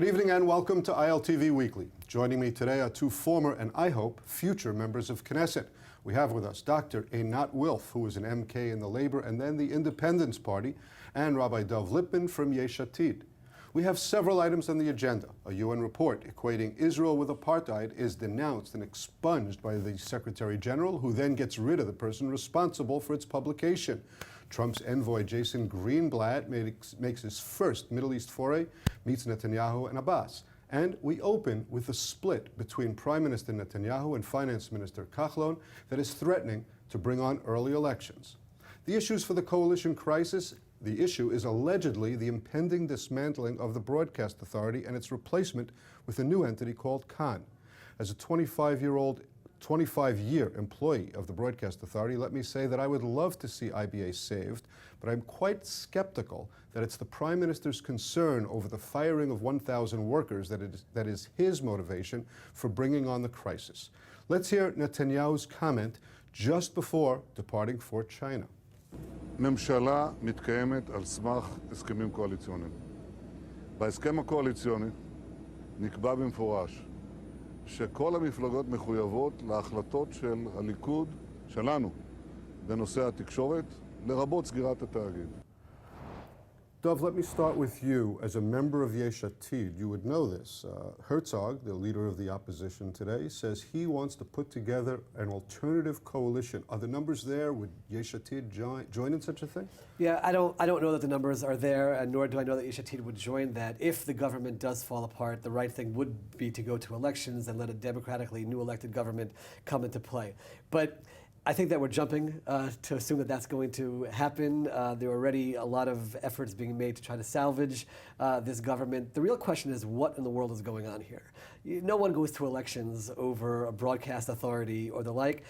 Good evening and welcome to ILTV Weekly. Joining me today are two former and, I hope, future members of Knesset. We have with us Dr. Einat Wilf, who was an MK in the Labor and then the Independence Party, and Rabbi Dov Lipman from Yesh Atid. We have several items on the agenda. A UN report equating Israel with apartheid is denounced and expunged by the Secretary General, who then gets rid of the person responsible for its publication. Trump's envoy Jason Greenblatt makes his first Middle East foray, meets Netanyahu and Abbas. And we open with a split between Prime Minister Netanyahu and Finance Minister Kahlon that is threatening to bring on early elections. The issues for the coalition crisis: the issue is allegedly the impending dismantling of the Broadcast Authority and its replacement with a new entity called Kan. As a 25-year employee of the Broadcast Authority, let me say that I would love to see IBA saved, but I'm quite skeptical that it's the Prime Minister's concern over the firing of 1,000 workers that is his motivation for bringing on the crisis. Let's hear Netanyahu's comment just before departing for China. ממשלה מתקיימת על סמך הסכמים קואליציוניים. בהסכם הקואליציוני נקבע במפורש שכל המפלגות מחויבות להחלטות של הליכוד שלנו בנושא התקשורת, לרבות סגירת התאגיד. Dov, let me start with you. As a member of Yesh Atid, you would know this. Herzog, the leader of the opposition today, says he wants to put together an alternative coalition. Are the numbers there? Would Yesh Atid join in such a thing? Yeah, I don't know that the numbers are there, and nor do I know that Yesh Atid would join that. If the government does fall apart, the right thing would be to go to elections and let a democratically new elected government come into play. But I think that we're jumping to assume that that's going to happen. There are already a lot of efforts being made to try to salvage this government. The real question is, what in the world is going on here? No one goes to elections over a broadcast authority or the like.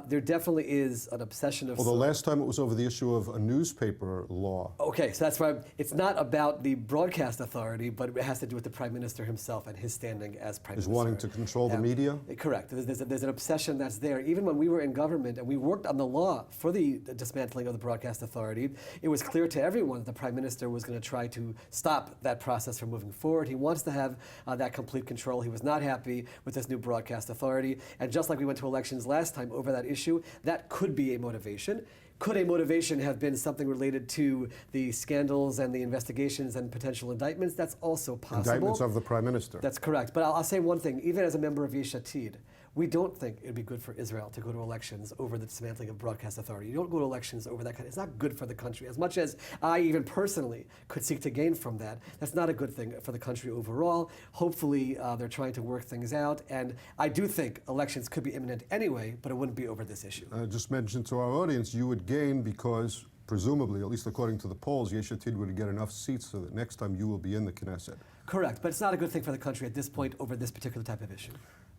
There definitely is an obsession of... Although last time it was over the issue of a newspaper law. Okay, so that's why it's not about the broadcast authority, but it has to do with the Prime Minister himself and his standing as Prime Minister. Is wanting to control the media? Correct. There's an obsession that's there. Even when we were in government, we worked on the law for the dismantling of the Broadcast Authority, it was clear to everyone that the Prime Minister was going to try to stop that process from moving forward. He wants to have that complete control. He was not happy with this new Broadcast Authority. And just like we went to elections last time over that issue, that could be a motivation. Could a motivation have been something related to the scandals and the investigations and potential indictments? That's also possible. Indictments of the Prime Minister. That's correct. But I'll say one thing, even as a member of Yesh Atid, we don't think it would be good for Israel to go to elections over the dismantling of Broadcast Authority. You don't go to elections over that kind. It's not good for the country. As much as I even personally could seek to gain from that, that's not a good thing for the country overall. Hopefully they're trying to work things out. And I do think elections could be imminent anyway, but it wouldn't be over this issue. I just mentioned to our audience, you would gain because presumably, at least according to the polls, Yesh Atid would get enough seats so that next time you will be in the Knesset. Correct, but it's not a good thing for the country at this point over this particular type of issue.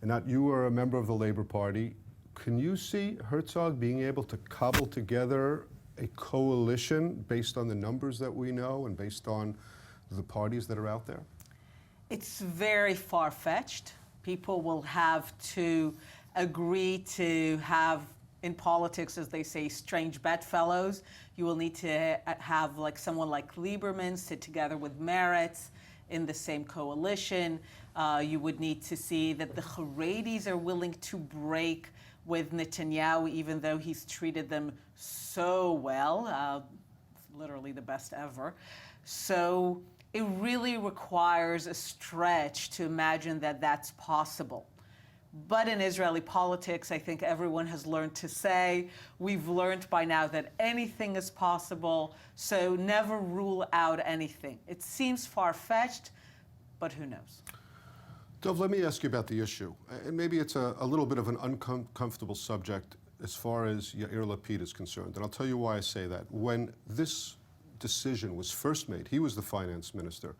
And now, you were a member of the Labor Party. Can you see Herzog being able to cobble together a coalition based on the numbers that we know and based on the parties that are out there? It's very far-fetched. People will have to agree to have, in politics, as they say, strange bedfellows. You will need to have someone like Lieberman sit together with Meretz in the same coalition. You would need to see that the Haredis are willing to break with Netanyahu, even though he's treated them so well, literally the best ever. So it really requires a stretch to imagine that that's possible. But in Israeli politics, I think everyone has learned to say, we've learned by now that anything is possible, so never rule out anything. It seems far-fetched, but who knows? Dov, let me ask you about the issue. And maybe it's a little bit of an uncomfortable subject as far as Yair Lapid is concerned. And I'll tell you why I say that. When this decision was first made, he was the finance minister.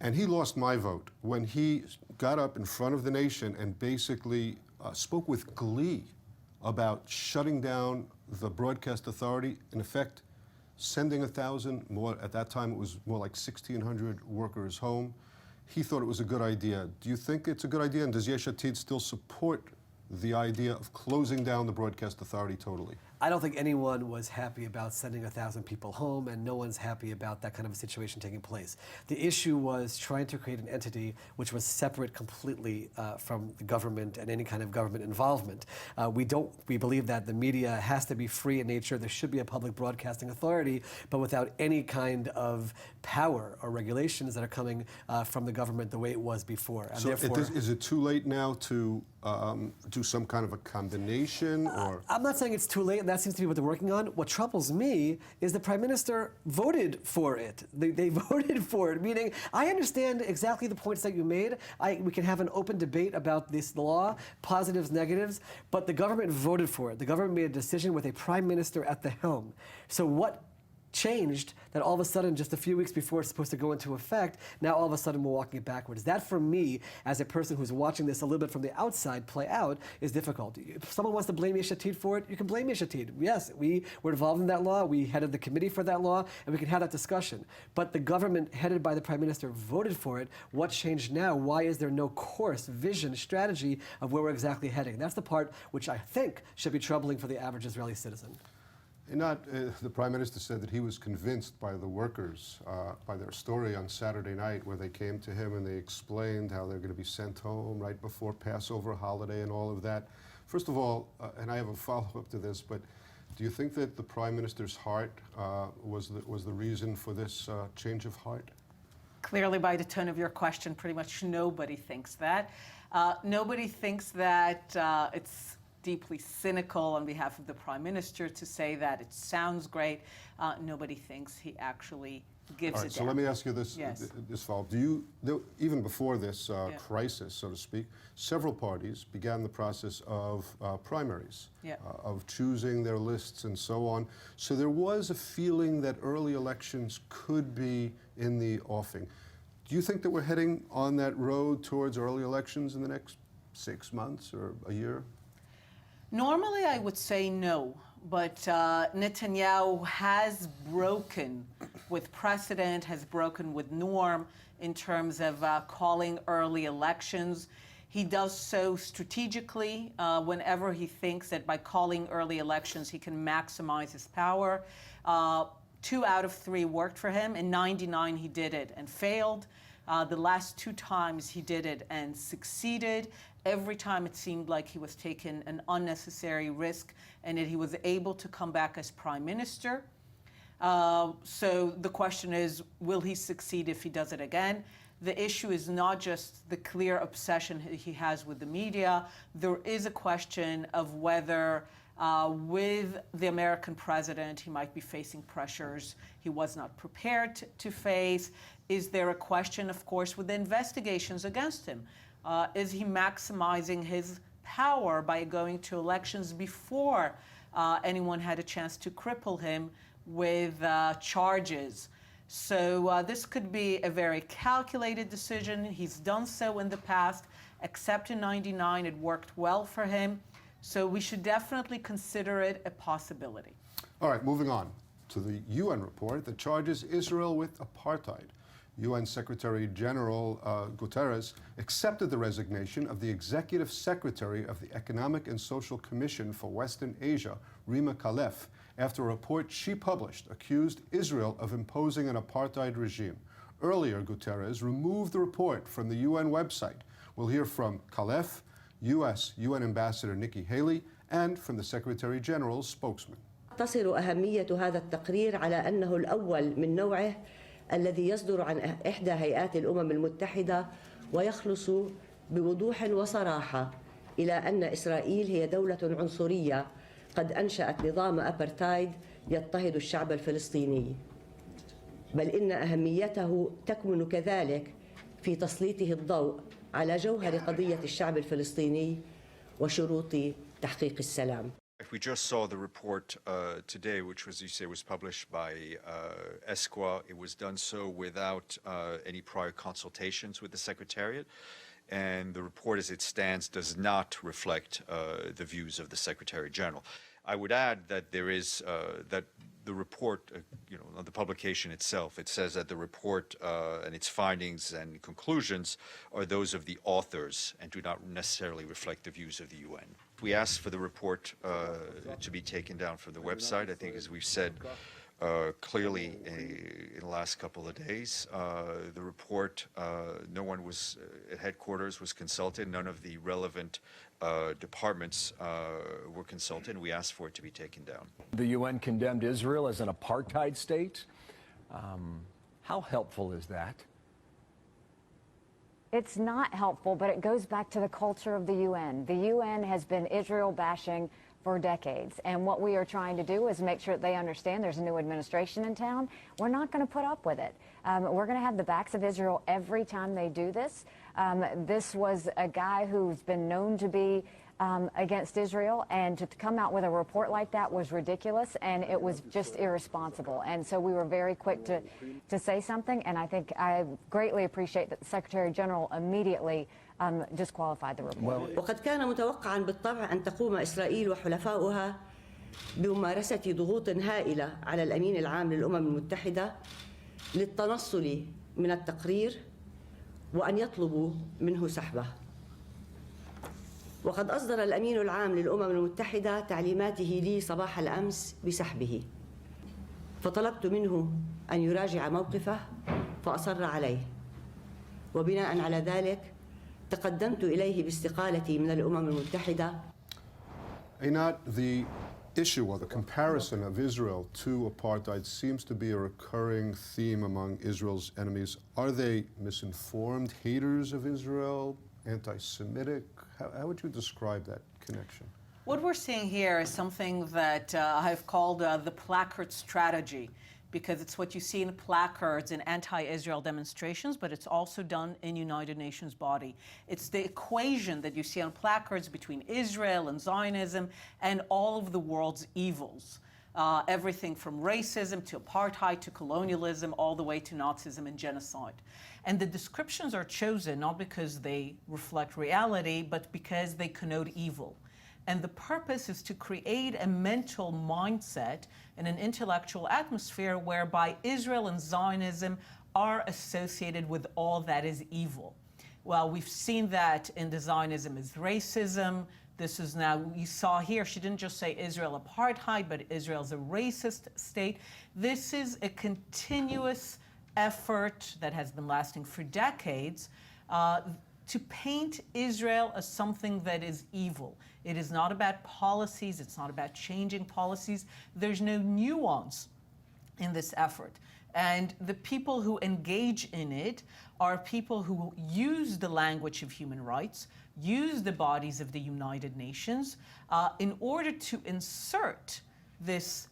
And he lost my vote when he got up in front of the nation and basically spoke with glee about shutting down the Broadcast Authority, in effect, sending 1,000, more at that time it was more like 1,600 workers home. He thought it was a good idea. Do you think it's a good idea, and does Yesh Atid still support the idea of closing down the Broadcast Authority totally? I don't think anyone was happy about sending 1,000 people home, and no one's happy about that kind of a situation taking place. The issue was trying to create an entity which was separate completely from the government and any kind of government involvement. We believe that the media has to be free in nature. There should be a public broadcasting authority, but without any kind of power or regulations that are coming from the government the way it was before. And So therefore, is it too late now to do some kind of a combination, or? I'm not saying it's too late, and that seems to be what they're working on. What troubles me is the Prime Minister voted for it. They voted for it, meaning I understand exactly the points that you made. We can have an open debate about this law, positives, negatives, but the government voted for it. The government made a decision with a Prime Minister at the helm. So what changed that all of a sudden, just a few weeks before it's supposed to go into effect, now all of a sudden we're walking it backwards? That, for me, as a person who's watching this a little bit from the outside play out, is difficult. If someone wants to blame Yesh Atid for it, you can blame Yesh Atid. Yes, we were involved in that law, we headed the committee for that law, and we can have that discussion. But the government, headed by the Prime Minister, voted for it. What changed now? Why is there no course, vision, strategy of where we're exactly heading? That's the part which I think should be troubling for the average Israeli citizen. The Prime Minister said that he was convinced by the workers, by their story on Saturday night, where they came to him and they explained how they're going to be sent home right before Passover holiday and all of that. First of all, and I have a follow-up to this, but do you think that the Prime Minister's heart was the reason for this change of heart? Clearly, by the tone of your question, pretty much nobody thinks that. Nobody thinks that it's deeply cynical on behalf of the Prime Minister to say that it sounds great. Nobody thinks he actually gives All right, it so down. let me ask you this, Yes. this follow-up. Even before this crisis, so to speak, several parties began the process of primaries, Yeah. of choosing their lists and so on. So there was a feeling that early elections could be in the offing. Do you think that we're heading on that road towards early elections in the next 6 months or a year? Normally, I would say no, but Netanyahu has broken with precedent, has broken with norm in terms of calling early elections. He does so strategically whenever he thinks that by calling early elections, he can maximize his power. 2 out of 3 worked for him. In '99, he did it and failed. The last 2 times he did it and succeeded. Every time it seemed like he was taking an unnecessary risk and that he was able to come back as Prime Minister. So the question is, will he succeed if he does it again? The issue is not just the clear obsession he has with the media. There is a question of whether with the American president, he might be facing pressures he was not prepared to face. Is there a question, of course, with the investigations against him? Is he maximizing his power by going to elections before anyone had a chance to cripple him with charges? So this could be a very calculated decision. He's done so in the past, except in '99, it worked well for him. So we should definitely consider it a possibility. All right, moving on to the UN report that charges Israel with apartheid. UN Secretary General Guterres accepted the resignation of the Executive Secretary of the Economic and Social Commission for Western Asia, Rima Khalef, after a report she published accused Israel of imposing an apartheid regime. Earlier, Guterres removed the report from the UN website. We'll hear from Khalef, U.S. UN Ambassador Nikki Haley, and from the Secretary General's spokesman. تصل أهمية هذا التقرير على أنه الأول من نوعه الذي يصدر عن إحدى هيئات الأمم المتحدة ويخلص بوضوح وصراحة إلى أن إسرائيل هي دولة عنصرية قد أنشأت نظام أبرتايد يضطهد الشعب الفلسطيني. بل إن أهميته تكمن كذلك في تسليطه الضوء على جوهر قضية الشعب الفلسطيني وشروط تحقيق السلام. We just saw the report today, which, as you say, was published by ESCWA. It was done so without any prior consultations with the Secretariat. And the report as it stands does not reflect the views of the Secretary General. I would add that there is, that the report, on the publication itself, it says that the report and its findings and conclusions are those of the authors and do not necessarily reflect the views of the UN. we asked for the report to be taken down from the website. I think, as we've said clearly in the last couple of days, the report, no one was at headquarters was consulted. None of the relevant departments were consulted, and we asked for it to be taken down. The UN condemned Israel as an apartheid state. How helpful is that? It's not helpful, but it goes back to the culture of the UN. The UN has been Israel bashing for decades, and what we are trying to do is make sure that they understand there's a new administration in town. We're not going to put up with it. We're going to have the backs of Israel every time they do this. This was a guy who's been known to be against Israel, and to come out with a report like that was ridiculous, and it was just irresponsible. And so we were very quick to say something, and I think I greatly appreciate that the Secretary General immediately disqualified the report. وقد كان متوقعا بالطبع أن تقوم إسرائيل وحلفاؤها بممارسة ضغوط هائلة على الأمين العام للأمم المتحدة للتنصل من التقرير وأن يطلبوا منه سحبه. وقد أصدر الأمين العام للأمم المتحدة تعليماته لي صباح الأمس بسحبه، فطلبت منه أن يراجع موقفه فأصر عليه، وبناء على ذلك تقدمت إليه باستقالتي من الأمم المتحدة. Einat, the issue or the comparison of Israel to apartheid seems to be a recurring theme among Israel's enemies. Are they misinformed, haters of Israel, anti-Semitic? How would you describe that connection? What we're seeing here is something that I've called the placard strategy, because it's what you see in placards in anti-Israel demonstrations, but it's also done in United Nations body. It's the equation that you see on placards between Israel and Zionism and all of the world's evils. Everything from racism to apartheid to colonialism, all the way to Nazism and genocide. And the descriptions are chosen not because they reflect reality, but because they connote evil. And the purpose is to create a mental mindset and an intellectual atmosphere whereby Israel and Zionism are associated with all that is evil. Well, we've seen that in the Zionism as racism. This is now, you saw here, she didn't just say Israel apartheid, but Israel's a racist state. This is a continuous effort that has been lasting for decades to paint Israel as something that is evil. It is not about policies. It's not about changing policies. There's no nuance in this effort. And the people who engage in it are people who use the language of human rights, use the bodies of the United Nations in order to insert this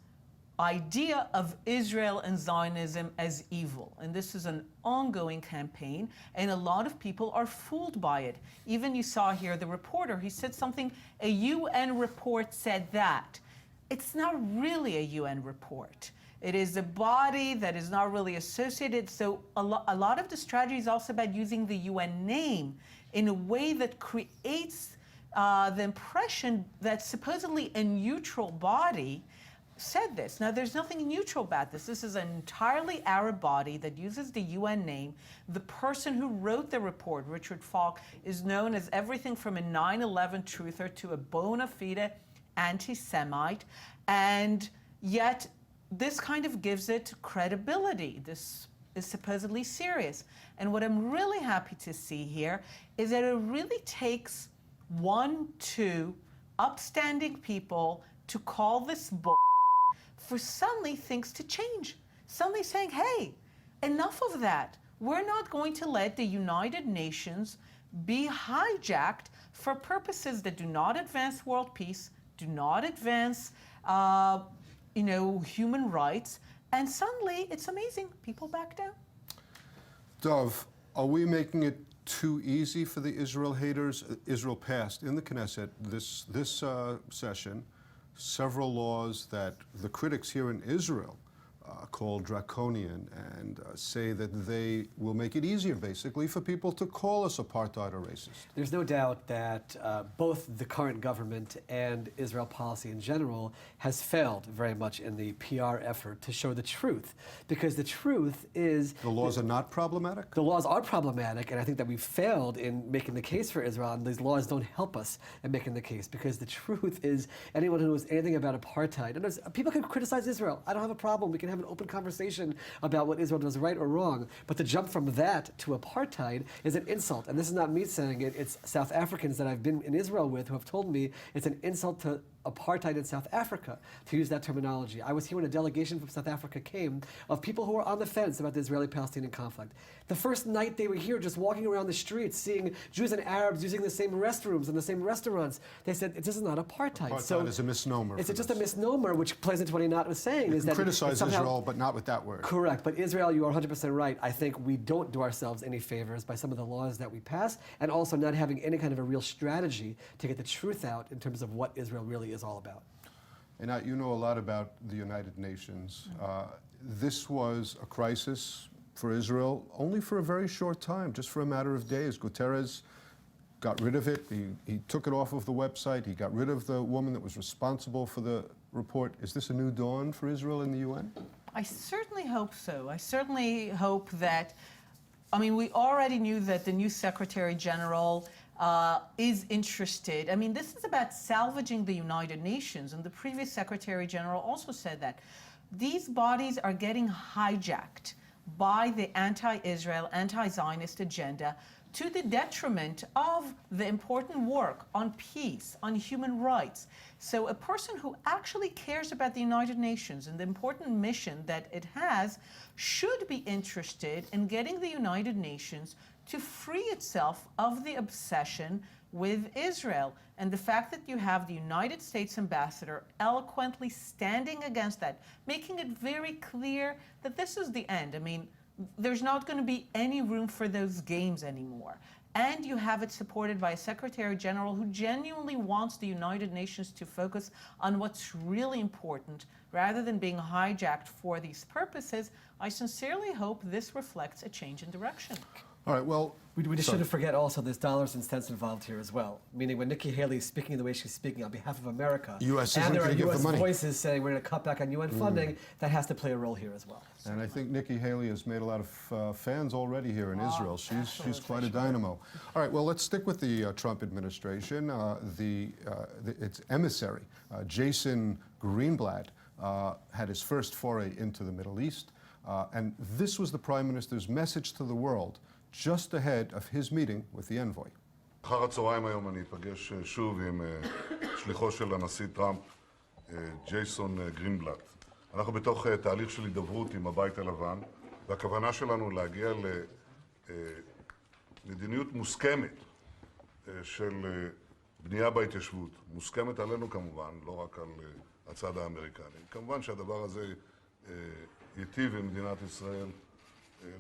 idea of Israel and Zionism as evil. And this is an ongoing campaign, and a lot of people are fooled by it. Even you saw here the reporter, he said something, a UN report said that. It's not really a UN report. It is a body that is not really associated. So a lot of the strategy is also about using the UN name in a way that creates the impression that supposedly a neutral body said this. Now, there's nothing neutral about this. This is an entirely Arab body that uses the UN name. The person who wrote the report, Richard Falk, is known as everything from a 9/11 truther to a bona fide anti-Semite, and yet this kind of gives it credibility. This is supposedly serious. And what I'm really happy to see here is that it really takes 1-2 upstanding people to call this bull for suddenly things to change. Suddenly saying, hey, enough of that. We're not going to let the United Nations be hijacked for purposes that do not advance world peace, do not advance human rights, and suddenly it's amazing. People back down. Dov, are we making it too easy for the Israel haters? Israel passed in the Knesset this session several laws that the critics here in Israel call draconian and say that they will make it easier, basically, for people to call us apartheid or racist. There's no doubt that both the current government and Israel policy in general has failed very much in the PR effort to show the truth. Because the truth is... The laws are not problematic? The laws are problematic, and I think that we've failed in making the case for Israel, and these laws don't help us in making the case, because the truth is anyone who knows anything about apartheid, and people can criticize Israel. I don't have a problem. We can have an open conversation about what Israel does right or wrong, but to jump from that to apartheid is an insult. And this is not me saying it, it's South Africans that I've been in Israel with who have told me it's an insult to apartheid in South Africa, to use that terminology. I was here when a delegation from South Africa came of people who were on the fence about the Israeli-Palestinian conflict. The first night they were here, just walking around the streets, seeing Jews and Arabs using the same restrooms and the same restaurants, they said, this is not apartheid. Apartheid is a misnomer. It's just a misnomer, which plays into what Einat was saying. Is that criticize somehow, Israel, but not with that word. Correct. But Israel, you are 100% right. I think we don't do ourselves any favors by some of the laws that we pass, and also not having any kind of a real strategy to get the truth out in terms of what Israel really is all about. Einat, you know a lot about the United Nations. This was a crisis for Israel only for a very short time, just for a matter of days. Guterres got rid of it. He took it off of the website. He got rid of the woman that was responsible for the report. Is this a new dawn for Israel in the UN? I certainly hope so. I certainly hope that, I mean, we already knew that the new Secretary General is interested. I mean, this is about salvaging the United Nations, and the previous Secretary General also said that. These bodies are getting hijacked by the anti-Israel, anti-Zionist agenda to the detriment of the important work on peace, on human rights. So a person who actually cares about the United Nations and the important mission that it has should be interested in getting the United Nations to free itself of the obsession with Israel. And the fact that you have the United States ambassador eloquently standing against that, making it very clear that this is the end. I mean, there's not going to be any room for those games anymore. And you have it supported by a Secretary General who genuinely wants the United Nations to focus on what's really important rather than being hijacked for these purposes. I sincerely hope this reflects a change in direction. All right, well... We just shouldn't forget also there's dollars and cents involved here as well. Meaning when Nikki Haley is speaking the way she's speaking on behalf of America, US and isn't there are gonna give the US money. voices saying we're going to cut back on UN funding, that has to play a role here as well. And I think Nikki Haley has made a lot of fans already here in Israel. She's quite a dynamo. All right, well, let's stick with the Trump administration. Its emissary, Jason Greenblatt, had his first foray into the Middle East. And this was the Prime Minister's message to the world just ahead of his meeting with the envoy. אחר הצהריים היום אני אפגש שוב עם שליחו של הנשיא טראמפ, ג'ייסון גרינבלט. אנחנו בתוך תהליך של הידברות עם הבית הלבן, והכוונה שלנו להגיע למדיניות מוסכמת של בנייה בהתיישבות. מוסכמת עלינו כמובן, לא רק על הצד האמריקני. כמובן שהדבר הזה ייטיב עם מדינת ישראל,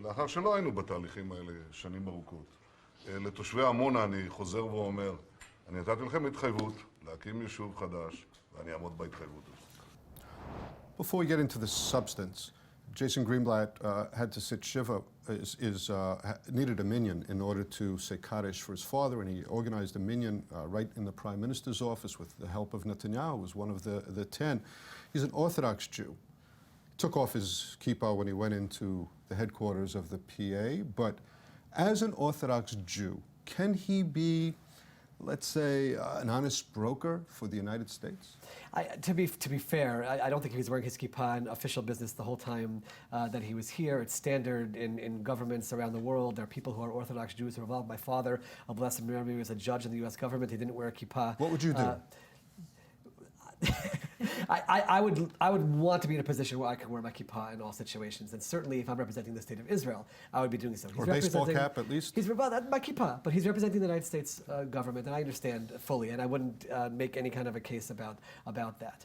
לאחר שלא היינו בתהליכים האלה שנים ארוכות. לתושבי עמונה אני חוזר ואומר, אני נתתי לכם התחייבות להקים יישוב חדש, ואני אעמוד בהתחייבות הזאת. Before we get into the substance, Jason Greenblatt had to sit Shiva, needed a minyan in order to say Kaddish for his father, and he organized a minyan right in the Prime Minister's office with the help of Netanyahu, who was one of the 10. He's an Orthodox Jew. Took off his kippah when he went into the headquarters of the PA, but as an Orthodox Jew, can he be, let's say, an honest broker for the United States? To be fair, I don't think he was wearing his kippah in official business the whole time that he was here. It's standard in governments around the world. There are people who are Orthodox Jews who are involved. My father, a blessed memory, was a judge in the U.S. government. He didn't wear a kippah. What would you do? I would want to be in a position where I can wear my kippah in all situations, and certainly if I'm representing the state of Israel, I would be doing so. Or baseball cap, at least? He's my kippah, but he's representing the United States government, and I understand fully, and I wouldn't make any kind of a case about that.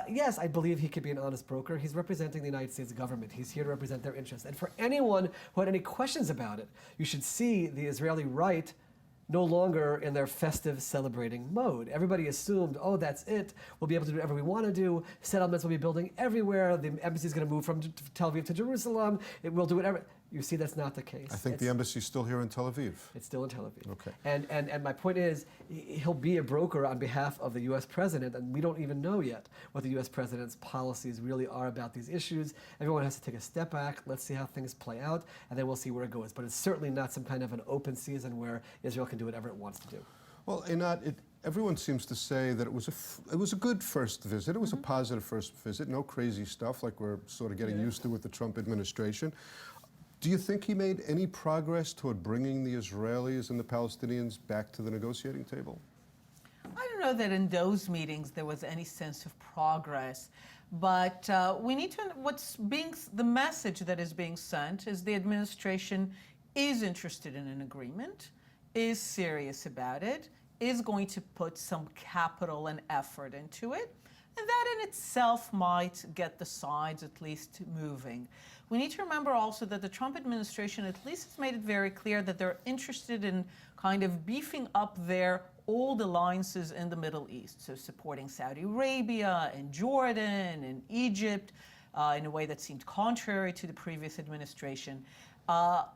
Yes, I believe he could be an honest broker. He's representing the United States government. He's here to represent their interests. And for anyone who had any questions about it, you should see the Israeli right no longer in their festive celebrating mode. Everybody assumed, oh, that's it. We'll be able to do whatever we want to do. Settlements will be building everywhere. The embassy is going to move from Tel Aviv to Jerusalem. It will do whatever. You see, that's not the case. I think the embassy's still here in Tel Aviv. It's still in Tel Aviv. Okay. And my point is, he'll be a broker on behalf of the U.S. president, and we don't even know yet what the U.S. president's policies really are about these issues. Everyone has to take a step back. Let's see how things play out, and then we'll see where it goes. But it's certainly not some kind of an open season where Israel can do whatever it wants to do. Well, Einat, everyone seems to say that it was a good first visit. It was a positive first visit. No crazy stuff like we're sort of getting used to with the Trump administration. Do you think he made any progress toward bringing the Israelis and the Palestinians back to the negotiating table? I don't know that in those meetings there was any sense of progress, but we need to. The message that is being sent is the administration is interested in an agreement, is serious about it, is going to put some capital and effort into it, and that in itself might get the sides at least moving. We need to remember also that the Trump administration at least has made it very clear that they're interested in kind of beefing up their old alliances in the Middle East, so supporting Saudi Arabia and Jordan and Egypt in a way that seemed contrary to the previous administration.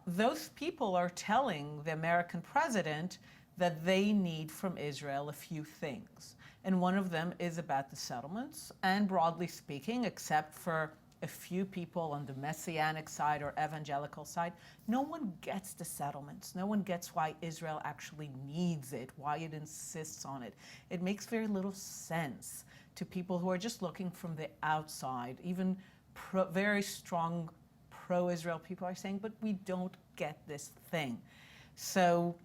Those people are telling the American president that they need from Israel a few things. And one of them is about the settlements. And broadly speaking, except for a few people on the messianic side or evangelical side, no one gets the settlements. No one gets why Israel actually needs it, why it insists on it. It makes very little sense to people who are just looking from the outside. Even very strong pro-Israel people are saying, but we don't get this thing. So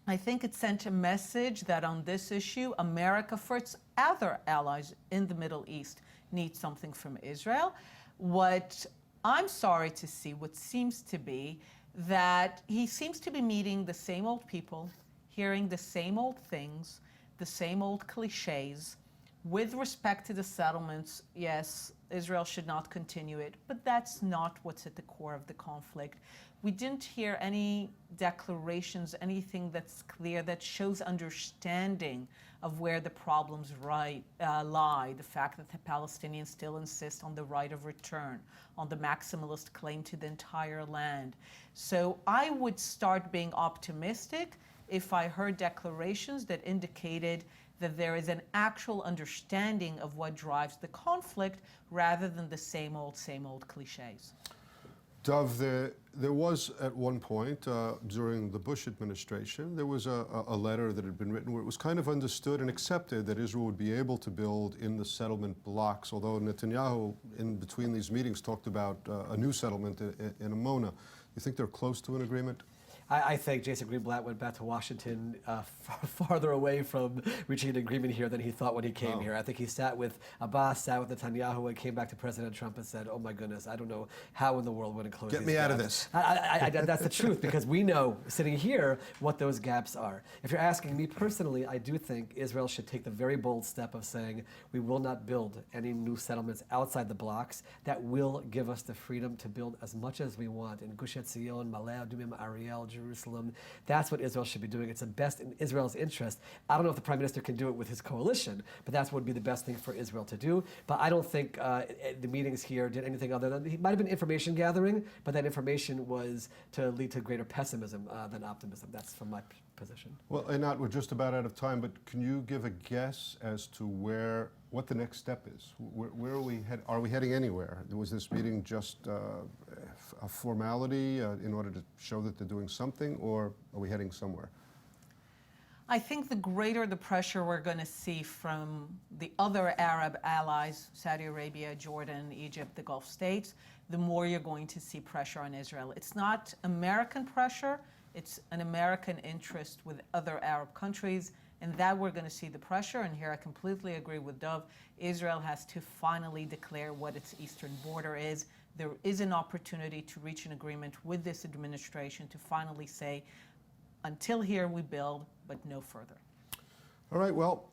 I think it sent a message that on this issue, America, for its other allies in the Middle East, needs something from Israel. What I'm sorry to see, what seems to be, that he seems to be meeting the same old people, hearing the same old things, the same old cliches. With respect to the settlements, yes, Israel should not continue it, but that's not what's at the core of the conflict. We didn't hear any declarations, anything that's clear that shows understanding of where the problems lie. The fact that the Palestinians still insist on the right of return, on the maximalist claim to the entire land. So I would start being optimistic if I heard declarations that indicated that there is an actual understanding of what drives the conflict rather than the same old cliches. Dov, there was at one point during the Bush administration, there was a letter that had been written where it was kind of understood and accepted that Israel would be able to build in the settlement blocks, although Netanyahu, in between these meetings, talked about a new settlement in Amona. You think they're close to an agreement? I think Jason Greenblatt went back to Washington farther away from reaching an agreement here than he thought when he came here. I think he sat with Abbas, sat with Netanyahu, and came back to President Trump and said, oh my goodness, I don't know how in the world we're going to close Get these me out gaps. of this. That's the truth, because we know, sitting here, what those gaps are. If you're asking me personally, I do think Israel should take the very bold step of saying we will not build any new settlements outside the blocks. That will give us the freedom to build as much as we want in Gush Etzion, Ma'ale Adumim, Ariel, Jerusalem. That's what Israel should be doing. It's the best in Israel's interest. I don't know if the Prime Minister can do it with his coalition, but that's what would be the best thing for Israel to do. But I don't think the meetings here did anything other than, it might have been information gathering, but that information was to lead to greater pessimism than optimism. That's from my position. Well, Einat, we're just about out of time, but can you give a guess as to what the next step is? Where are we heading? Are we heading anywhere? Was this meeting just a formality in order to show that they're doing something, or are we heading somewhere? I think the greater the pressure we're going to see from the other Arab allies, Saudi Arabia, Jordan, Egypt, the Gulf states, the more you're going to see pressure on Israel. It's not American pressure, it's an American interest with other Arab countries, and that we're going to see the pressure. And here I completely agree with Dov. Israel has to finally declare what its eastern border is. There is an opportunity to reach an agreement with this administration to finally say, until here we build, but no further. All right, well,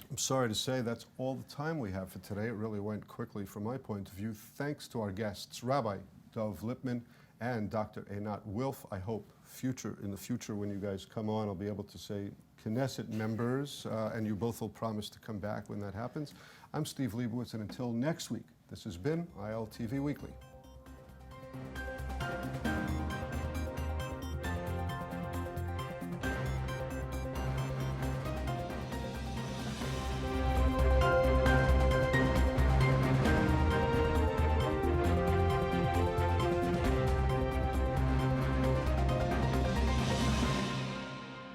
I'm sorry to say that's all the time we have for today. It really went quickly from my point of view. Thanks to our guests, Rabbi Dov Lipman and Dr. Einat Wilf. I hope in the future when you guys come on, I'll be able to say Knesset members, and you both will promise to come back when that happens. I'm Steve Leibowitz, and until next week, this has been ILTV Weekly.